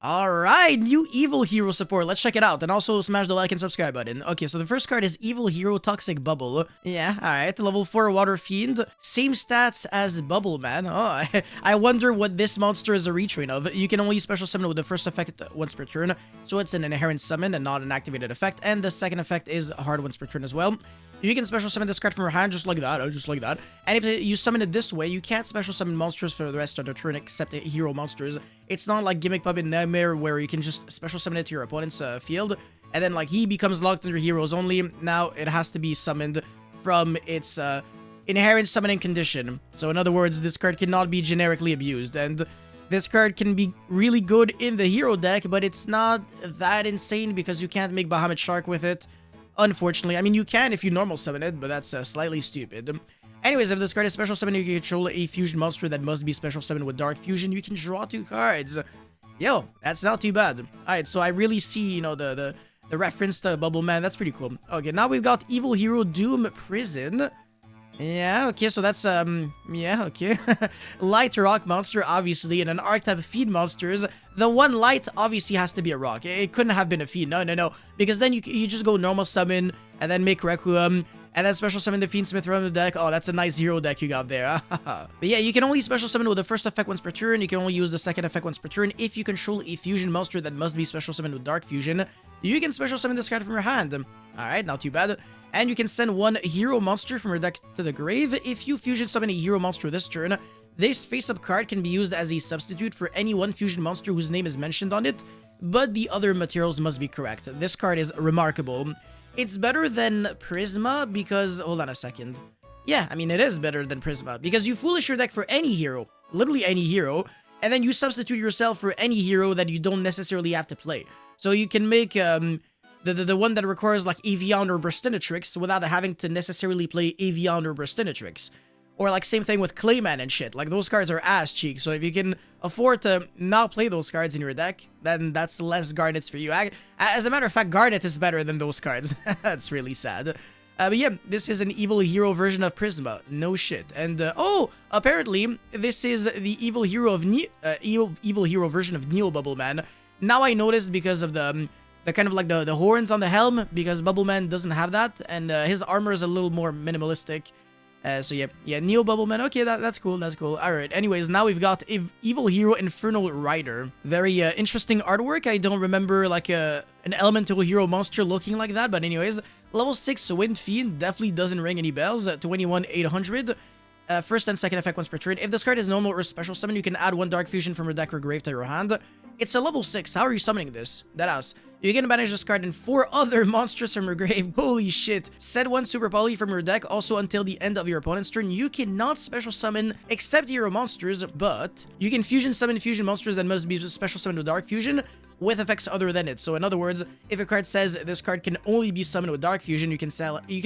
Alright, new Evil Hero support. Let's check it out. And also smash the like and subscribe button. Okay, so the first card is Evil Hero Toxic Bubble. Yeah, alright. Level 4 Water Fiend. Same stats as Bubble Man. Oh, I wonder what this monster is a retrain of. You can only special summon with the first effect once per turn. So it's an inherent summon and not an activated effect. And the second effect is hard once per turn as well. You can special summon this card from your hand just like that, just like that. And if you summon it this way, you can't special summon monsters for the rest of the turn except hero monsters. It's not like Gimmick Puppet Nightmare where you can just special summon it to your opponent's field, and then like he becomes locked under heroes only. Now it has to be summoned from its inherent summoning condition. So in other words, this card cannot be generically abused, and this card can be really good in the hero deck, but it's not that insane because you can't make Bahamut Shark with it. Unfortunately, I mean, you can if you normal summon it, but that's slightly stupid. Anyways, if this card is special summon, you can control a fusion monster that must be special summoned with Dark Fusion. You can draw 2 cards. Yo, that's not too bad. Alright, so I really see, you know, the reference to Bubble Man. That's pretty cool. Okay, now we've got Evil Hero Doom Prison. Yeah, okay, so that's, yeah, okay. Light rock monster, obviously, and an archetype of feed monsters. The one light obviously has to be a rock. It couldn't have been a feed. No. Because then you just go normal summon, and then make Requiem, and then special summon the Fiendsmith from the deck. Oh, that's a nice hero deck you got there. But yeah, you can only special summon with the first effect once per turn. You can only use the second effect once per turn if you control a fusion monster that must be special summoned with Dark Fusion. You can special summon this card from your hand. Alright, not too bad. And you can send 1 hero monster from your deck to the grave. If you fusion summon a hero monster this turn, this face-up card can be used as a substitute for any 1 fusion monster whose name is mentioned on it, but the other materials must be correct. This card is remarkable. It's better than Prisma because... Hold on a second. Yeah, I mean, it is better than Prisma because you foolish your deck for any hero, literally any hero, and then you substitute yourself for any hero that you don't necessarily have to play. So you can make... the one that requires like Avion or Burstinatrix without having to necessarily play Avion or Burstinatrix. Or like same thing with Clayman and shit. Like those cards are ass cheek. So if you can afford to not play those cards in your deck, then that's less Garnets for you. As a matter of fact, Garnet is better than those cards. That's really sad. But yeah, this is an Evil Hero version of Prisma. No shit. And oh, apparently this is the Evil Hero of Evil Hero version of Neo Bubble Man. Now I noticed because of the kind of like the horns on the helm, because Bubble Man doesn't have that, and his armor is a little more minimalistic. So yeah, Neo Bubble Man. Okay, that's cool. All right. Anyways, now we've got Evil Hero Infernal Rider. Very interesting artwork. I don't remember like an elemental hero monster looking like that, but anyways, level 6 Wind Fiend definitely doesn't ring any bells. 21,800. First and second effect once per turn. If this card is normal or special summon, you can add 1 Dark Fusion from your deck or grave to your hand. It's a level 6. How are you summoning this? Deadass. You can banish this card and 4 other monsters from your grave. Holy shit. Set 1 Super Poly from your deck also until the end of your opponent's turn. You cannot special summon except hero monsters, but you can fusion summon fusion monsters that must be special summoned with Dark Fusion with effects other than it. So in other words, if a card says this card can only be summoned with Dark Fusion, you can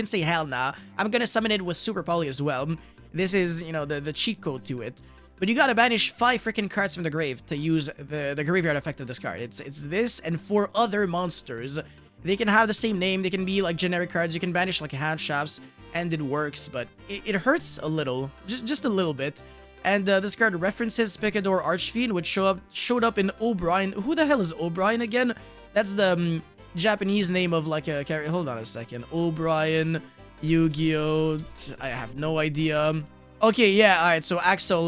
say hell nah. I'm gonna summon it with Super Poly as well. This is, you know, the cheat code to it. But you gotta banish 5 freaking cards from the grave to use the graveyard effect of this card. It's this and 4 other monsters. They can have the same name. They can be like generic cards. You can banish like hand shafts and it works, but it hurts a little, just a little bit. And this card references Picador Archfiend, which showed up in O'Brien. Who the hell is O'Brien again? That's the Japanese name of like a character. Hold on a second. O'Brien, Yu-Gi-Oh! I have no idea. Okay, yeah, alright, so Axel,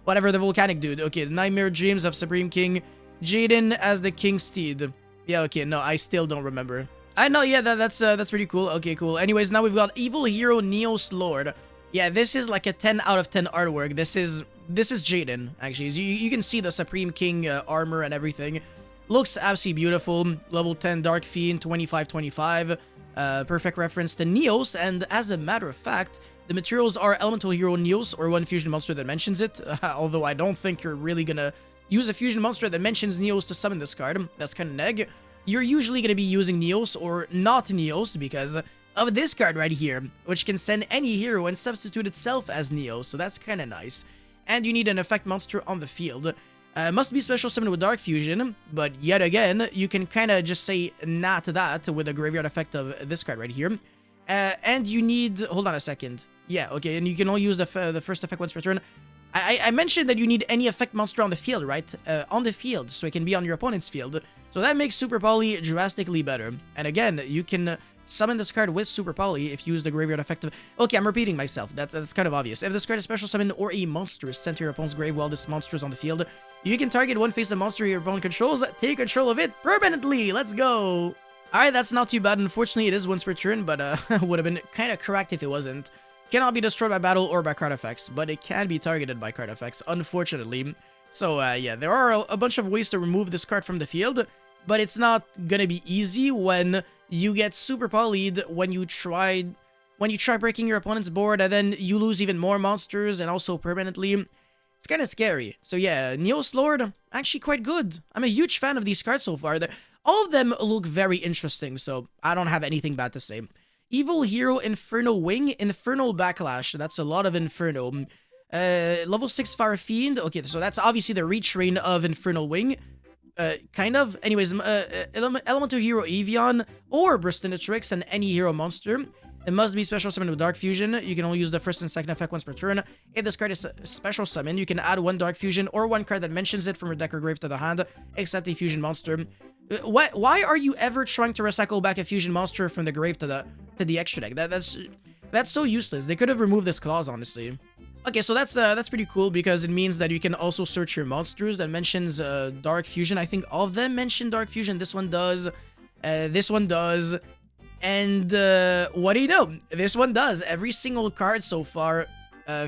whatever, the volcanic dude. Okay, the Nightmare Dreams of Supreme King. Jaden as the King Steed. Yeah, okay, no, I still don't remember. I know, yeah, that's pretty cool. Okay, cool. Anyways, now we've got Evil Hero Neos Lord. Yeah, this is like a 10 out of 10 artwork. This is Jaden, actually. You can see the Supreme King armor and everything. Looks absolutely beautiful. Level 10 Dark Fiend, 2525. Perfect reference to Neos, and as a matter of fact, the materials are Elemental Hero Neos or 1 fusion monster that mentions it, although I don't think you're really gonna use a fusion monster that mentions Neos to summon this card. That's kind of neg. You're usually gonna be using Neos or not Neos because of this card right here, which can send any hero and substitute itself as Neos, so that's kind of nice. And you need an effect monster on the field. Must be special summoned with Dark Fusion, but yet again, you can kind of just say nah to that with a graveyard effect of this card right here. And you need... Hold on a second. Yeah, okay, and you can only use the first effect once per turn. I mentioned that you need any effect monster on the field, right? On the field, so it can be on your opponent's field. So that makes Super Poly drastically better. And again, you can summon this card with Super Poly if you use the graveyard effect of... Okay, I'm repeating myself. That's kind of obvious. If this card is special summon or a monster is sent to your opponent's grave while this monster is on the field, you can target one face of monster your opponent controls, take control of it permanently. Let's go. Alright, that's not too bad. Unfortunately, it is once per turn, but would have been kind of correct if it wasn't. Cannot be destroyed by battle or by card effects, but it can be targeted by card effects, unfortunately. So, yeah, there are a bunch of ways to remove this card from the field, but it's not gonna be easy when you get super polyed when you try breaking your opponent's board, and then you lose even more monsters, and also permanently. It's kind of scary. So yeah, Neos Lord, actually quite good. I'm a huge fan of these cards so far. All of them look very interesting, so I don't have anything bad to say. Evil Hero, Inferno Wing, Infernal Backlash. That's a lot of Inferno. Level 6 Fire Fiend. Okay, so that's obviously the retrain of Infernal Wing. Kind of. Anyways, Elemental Hero Evian or Bristinatrix and any hero monster. It must be special summoned with Dark Fusion. You can only use the first and second effect once per turn. If this card is special summoned, you can add one Dark Fusion or one card that mentions it from your deck or grave to the hand, except a fusion monster. Why are you ever trying to recycle back a fusion monster from the grave to the extra deck? That's so useless. They could have removed this clause, honestly. Okay, so that's pretty cool because it means that you can also search your monsters that mentions Dark Fusion. I think all of them mention Dark Fusion. This one does. This one does. And what do you know? This one does. Every single card so far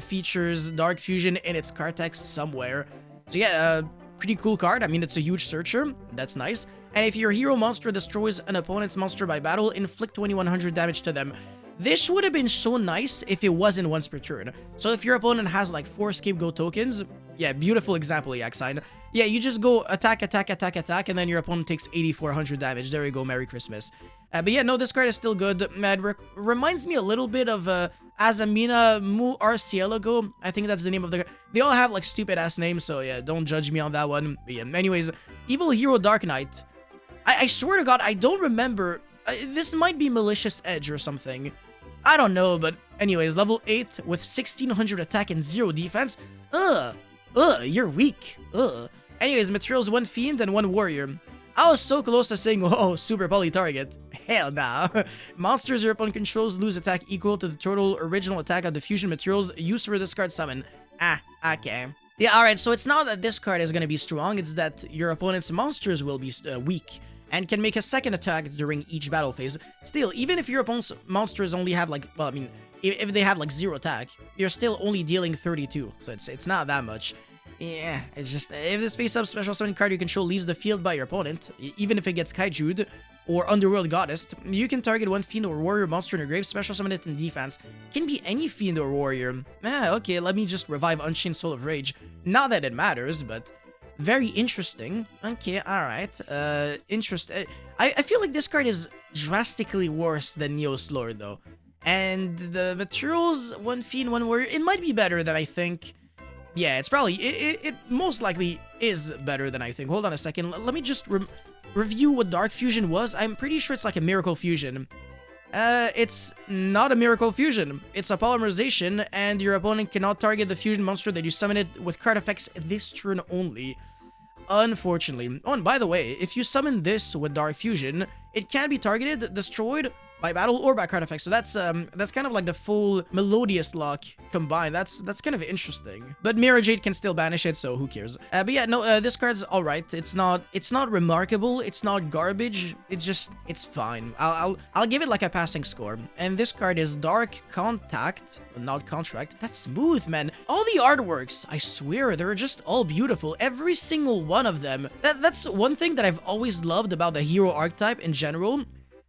features Dark Fusion in its card text somewhere. So yeah, pretty cool card. I mean, it's a huge searcher. That's nice. And if your hero monster destroys an opponent's monster by battle, inflict 2100 damage to them. This would have been so nice if it wasn't once per turn. So if your opponent has like 4 scapegoat tokens, yeah, beautiful example, Yaxine. Yeah, you just go attack, attack, attack, attack, and then your opponent takes 8400 damage. There you go, Merry Christmas. But yeah, no, this card is still good. It reminds me a little bit of Azamina Mu Arcielago. I think that's the name of the card. They all have like stupid ass names, so yeah, don't judge me on that one. But yeah, anyways, Evil Hero Dark Knight. I swear to God, I don't remember. This might be Malicious Edge or something. I don't know, but anyways, level 8 with 1600 attack and 0 defense. You're weak. Anyways, materials 1 Fiend and 1 Warrior. I was so close to saying, oh, super poly target. Hell nah. Monsters your opponent controls lose attack equal to the total original attack of the fusion materials used for this card summon. Ah, okay. Yeah, alright, so it's not that this card is going to be strong, it's that your opponent's monsters will be weak and can make a second attack during each battle phase. Still, even if your opponent's monsters only have like, well, I mean, if they have like 0 attack, you're still only dealing 32, so it's not that much. Yeah, it's just, if this face-up special summon card you control leaves the field by your opponent, even if it gets Kaiju'd or Underworld Goddess, you can target one Fiend or Warrior monster in your grave, special summon it in defense. Can be any Fiend or Warrior. Okay, let me just revive Unchained Soul of Rage. Not that it matters, but very interesting. Okay, alright. Interesting. I feel like this card is drastically worse than Neos Lord, though. And the materials, 1 Fiend, 1 Warrior, it might be better than I think. Yeah, it's probably, it most likely is better than I think. Hold on a second. Let me just review what Dark Fusion was. I'm pretty sure it's like a Miracle Fusion. It's not a Miracle Fusion. It's a Polymerization, and your opponent cannot target the fusion monster that you summon it with card effects this turn only. Unfortunately. Oh, and by the way, if you summon this with Dark Fusion, it can be targeted, destroyed by battle or by card effects. So that's kind of like the full Melodious lock combined. That's kind of interesting. But Mirror Jade can still banish it, so who cares? But yeah, no, this card's all right. It's not remarkable. It's not garbage. It's fine. I'll give it like a passing score. And this card is Dark Contact, not Contract. That's smooth, man. All the artworks, I swear, they're just all beautiful. Every single one of them. That's one thing that I've always loved about the hero archetype in general.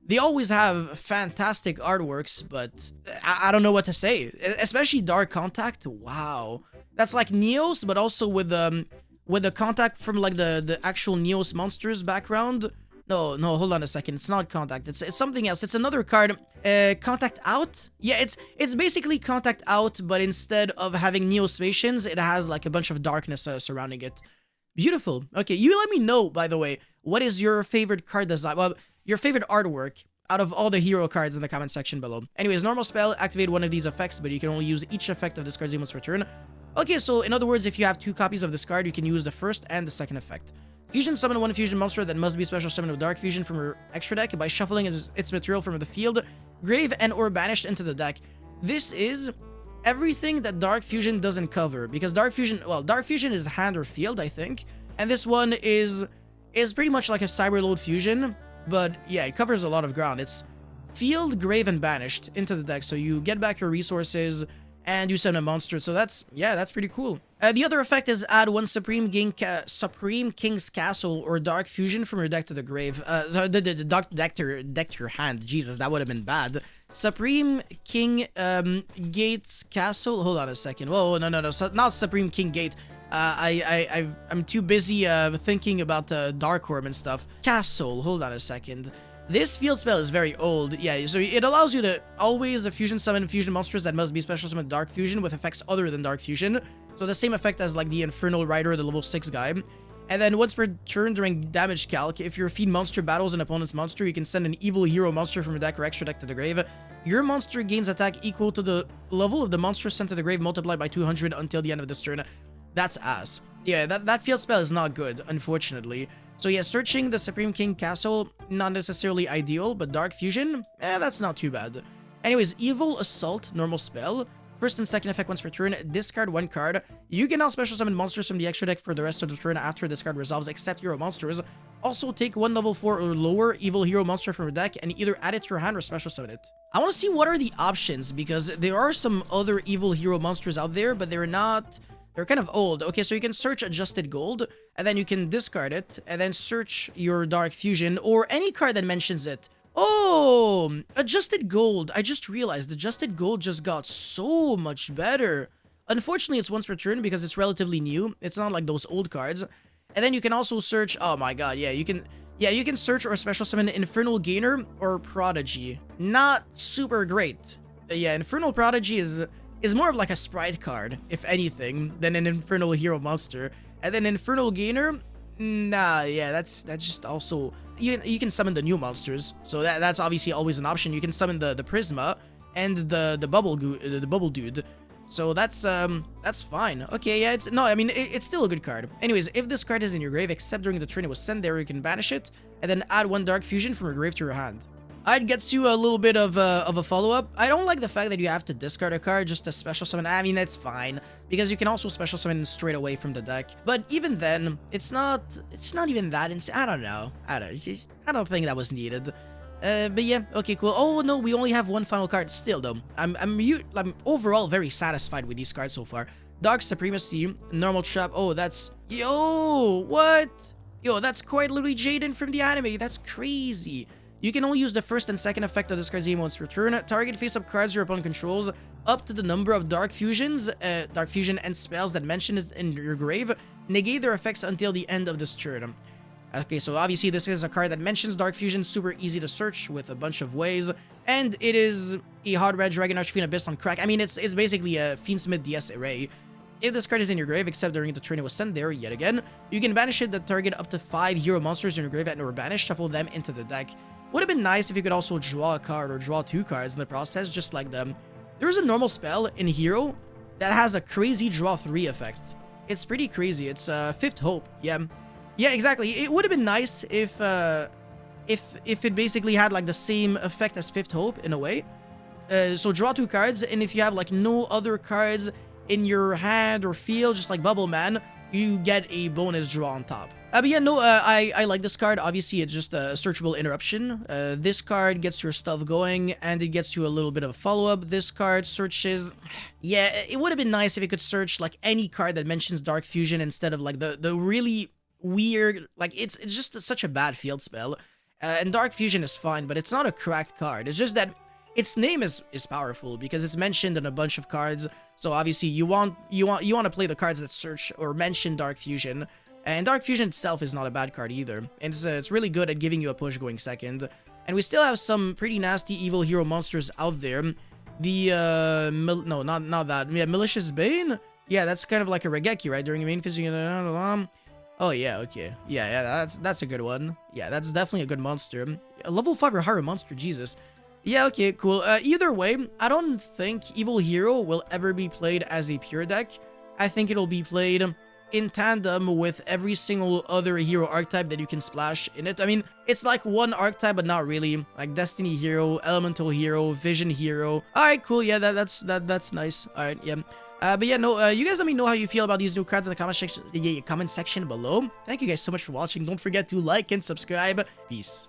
They always have fantastic artworks, but I don't know what to say. Especially Dark Contact. Wow. That's like Neos, but also with the contact from like the actual Neos monsters background. No, hold on a second. It's not Contact. It's something else. It's another card. Contact Out? Yeah, it's basically Contact Out, but instead of having Neospacians, it has like a bunch of darkness surrounding it. Beautiful. Okay, you let me know, by the way, what is your favorite card design? Well, your favorite artwork out of all the hero cards in the comment section below. Anyways, normal spell, activate one of these effects, but you can only use each effect of this card's once per turn. Okay, so in other words, if you have 2 copies of this card, you can use the first and the second effect. Fusion summon 1 fusion monster that must be special summoned with Dark Fusion from your extra deck by shuffling its material from the field, grave, and or banished into the deck. This is everything that Dark Fusion doesn't cover, because Dark Fusion is hand or field, I think, and this one is pretty much like a Cyberload Fusion, but yeah, it covers a lot of ground. It's field, grave, and banished into the deck, so you get back your resources and you summon a monster. So that's pretty cool. The other effect is add 1 Supreme King's Castle or Dark Fusion from your deck to the grave. The deck to your hand. Jesus, that would have been bad. Supreme King Gate's Castle. Hold on a second. Whoa, no, not Supreme King Gate. I'm too busy thinking about Dark Orb and stuff. Castle. Hold on a second. This field spell is very old. Yeah, so it allows you to always fusion summon fusion monsters that must be special summoned Dark Fusion with effects other than Dark Fusion. So the same effect as like the Infernal Rider, the level 6 guy. And then once per turn during damage calc, if your feed monster battles an opponent's monster, you can send an evil hero monster from your deck or extra deck to the grave. Your monster gains attack equal to the level of the monster sent to the grave multiplied by 200 until the end of this turn. That's ass. Yeah, that field spell is not good, unfortunately. So yeah, searching the Supreme King Castle, not necessarily ideal, but Dark Fusion, that's not too bad. Anyways, Evil Assault, normal spell. First and second effect once per turn, discard 1 card. You can now special summon monsters from the extra deck for the rest of the turn after this card resolves, except hero monsters. Also take 1 level 4 or lower evil hero monster from your deck and either add it to your hand or special summon it. I want to see what are the options, because there are some other evil hero monsters out there, but they're kind of old. Okay, so you can search Adjusted Gold, and then you can discard it, and then search your Dark Fusion, or any card that mentions it. Oh, Adjusted Gold. I just realized Adjusted Gold just got so much better. Unfortunately, it's once per turn because it's relatively new. It's not like those old cards. And then you can also search, oh my god, yeah, you can search or special summon Infernal Gainer or Prodigy. Not super great. Yeah, Infernal Prodigy is more of like a sprite card, if anything, than an Infernal Hero monster. And then Infernal Gainer, nah, yeah, that's just also, you can summon the new monsters, so that's obviously always an option. You can summon the Prisma and the Bubble Dude, so that's fine. Okay, yeah, it's still a good card. Anyways, if this card is in your grave, except during the turn it was sent there, you can banish it, and then add 1 Dark Fusion from your grave to your hand. I'd get to a little bit of a follow-up. I don't like the fact that you have to discard a card just to special summon. I mean, that's fine, because you can also special summon straight away from the deck. But even then, it's not even that insane. I don't know. I don't think that was needed. But yeah, okay, cool. Oh no, we only have 1 final card still though. I'm overall very satisfied with these cards so far. Dark Supremacy, Normal Trap. Oh, that's what? Yo, that's quite literally Jaden from the anime. That's crazy. You can only use the first and second effect of this card's name once per turn. Target face-up cards your opponent controls up to the number of Dark Fusion and spells that mentioned in your grave. Negate their effects until the end of this turn. Okay, so obviously this is a card that mentions Dark Fusion, super easy to search with a bunch of ways, and it is a Hot Red Dragon Archfiend Abyss on crack. I mean, it's basically a Fiendsmith DS array. If this card is in your grave, except during the turn it was sent there yet again, you can banish it to target up to 5 hero monsters in your grave and or banish, shuffle them into the deck. Would have been nice if you could also draw a card or draw 2 cards in the process, just like them. There's a normal spell in Hero that has a crazy draw 3 effect. It's pretty crazy. It's 5th Hope. Yeah, exactly. It would have been nice if it basically had like the same effect as 5th Hope in a way. So draw 2 cards, and if you have like no other cards in your hand or field, just like Bubble Man, you get a bonus draw on top. But yeah, no, I like this card. Obviously, it's just a searchable interruption. This card gets your stuff going, and it gets you a little bit of a follow-up. This card searches... Yeah, it would have been nice if it could search, like, any card that mentions Dark Fusion instead of, like, the really weird... Like, it's just such a bad field spell. And Dark Fusion is fine, but it's not a cracked card. It's just that its name is powerful, because it's mentioned in a bunch of cards. So, obviously, you want to play the cards that search or mention Dark Fusion. And Dark Fusion itself is not a bad card either. It's really good at giving you a push going second. And we still have some pretty nasty evil hero monsters out there. The, no, not that. Yeah, Malicious Bane? Yeah, that's kind of like a Regeki, right? During the main phase, oh, yeah, okay. Yeah, that's a good one. Yeah, that's definitely a good monster. A level 5 or higher monster, Jesus. Yeah, okay, cool. Either way, I don't think Evil Hero will ever be played as a pure deck, I think it'll be played in tandem with every single other hero archetype that you can splash in it. I mean, it's like one archetype, but not really. Like Destiny Hero, Elemental Hero, Vision Hero. Alright, cool. Yeah, that's nice. Alright, yeah. But yeah, no, you guys let me know how you feel about these new cards in the comment section below. Thank you guys so much for watching. Don't forget to like and subscribe. Peace.